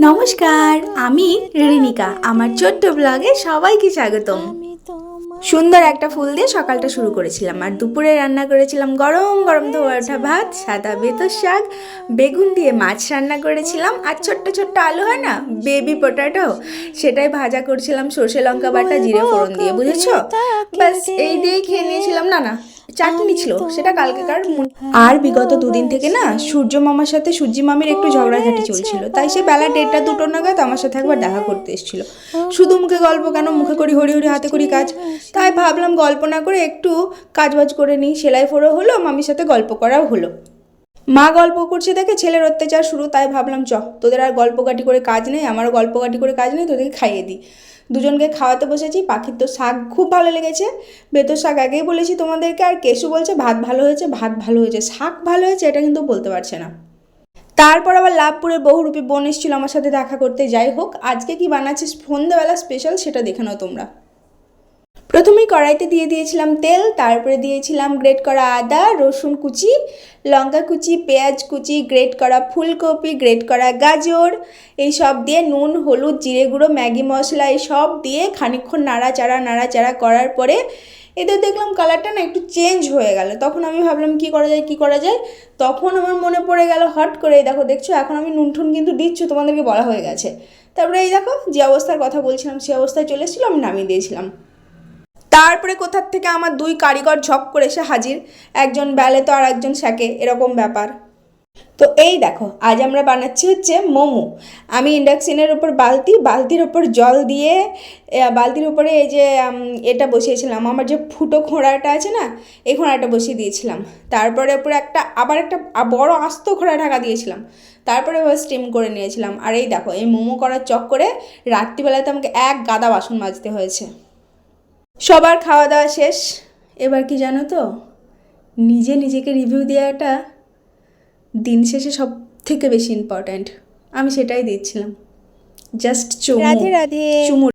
নমস্কার, আমি রিনিকা। আমার ছোট্ট ব্লগে সবাইকে স্বাগতম। সুন্দর একটা ফুল দিয়ে সকালটা শুরু করেছিলাম, আর দুপুরে রান্না করেছিলাম গরম গরম ধোয়া ওঠা ভাত, সাদা বেতর শাক, বেগুন দিয়ে মাছ রান্না করেছিলাম, আর ছোট্ট ছোট্ট আলু হয় না, বেবি পটাটো, সেটাই ভাজা করছিলাম সর্ষে লঙ্কা বাটা জিরে ফোড়ন দিয়ে, বুঝেছো? ব্যাস এই দিয়েই খেয়ে নিয়েছিলাম। না চাটনি ছিল, সেটা কালকেকার। আর বিগত দুদিন থেকে না সূর্য মামার সাথে সূর্যি মামির একটু ঝগড়াঝাটি চলছিল, তাই সে বেলা 1:30-2টো নাগাদ আমার সাথে একবার দেখা করতে এসেছিল। শুধু মুখে গল্প কেন, মুখে করি হরি হরি হাতে করি কাজ। তাই ভাবলাম গল্প না করে একটু কাজবাজ করে নিই। সেলাই ফোড়ো হলো, মামির সাথে গল্প করাও হলো। মা গল্প করছে দেখে ছেলের অত্যাচার শুরু, তাই ভাবলাম তোদের আর গল্পকাটি করে কাজ নেই, আমারও গল্পকাটি করে কাজ নেই, তোদেরকে খাইয়ে দিই। দুজনকে খাওয়াতে বসেছি। পাখির তো শাক খুব ভালো লেগেছে, বেতর শাক আগেই বলেছি তোমাদেরকে। আর কেশু বলছে ভাত ভালো হয়েছে, ভাত ভালো হয়েছে, শাক ভালো হয়েছে এটা কিন্তু বলতে পারছে না। তারপর আবার লাভপুরের বহুরূপী বোন এসেছিল আমার সাথে দেখা করতে। যাই হোক, আজকে কি বানাচ্ছিস সন্ধ্যেবেলা স্পেশাল সেটা দেখে নাও তোমরা। প্রথমেই কড়াইতে দিয়ে দিয়েছিলাম তেল, তারপরে দিয়েছিলাম গ্রেট করা আদা, রসুন কুচি, লঙ্কা কুচি, পেঁয়াজ কুচি, গ্রেট করা ফুলকপি, গ্রেট করা গাজর, এই সব দিয়ে নুন, হলুদ, জিরে গুঁড়ো, ম্যাগি মশলা এই সব দিয়ে খানিকক্ষণ নাড়াচাড়া করার পরে এদের দেখলাম কালারটা না একটু চেঞ্জ হয়ে গেল। তখন আমি ভাবলাম কি করা যায়। তখন আমার মনে পড়ে গেল হট করে, এই দেখছো এখন আমি নুন ঠুন কিন্তু দিচ্ছি, তোমাদেরকে বলা হয়ে গেছে। তারপরে এই দেখো যে অবস্থার কথা বলছিলাম সে অবস্থায় চলে এসেছিলো, আমি নামিয়ে দিয়েছিলাম। তারপরে কোথার থেকে আমার দুই কারিগর ঝপ করে এসে হাজির, একজন বেলে তো আর একজন শাকে, এরকম ব্যাপার। তো এই দেখো আজ আমরা বানাচ্ছি হচ্ছে মোমো। আমি ইন্ডাকশনের ওপর বালতির ওপর জল দিয়ে, বালতির ওপরে এই যে এটা বসিয়েছিলাম, আমার যে ফুটো খোঁড়াটা আছে না, এই খোঁড়াটা বসিয়ে দিয়েছিলাম। তারপরে উপরে আবার একটা বড় আস্ত খোঁড়া ঢাকা দিয়েছিলাম। তারপরে এবার স্টিম করে নিয়েছিলাম। আর এই দেখো এই মোমো করার চক্করে রাত্রিবেলাতে আমাকে এক গাদা বাসন মাজতে হয়েছে। সবার খাওয়া দাওয়া শেষ। এবার কি জানো তো, নিজেকে রিভিউ দেওয়াটা দিন শেষে সব থেকে বেশি ইম্পর্ট্যান্ট। আমি সেটাই দিচ্ছিলাম, জাস্ট চুমু। রাধে রাধে। চুমু।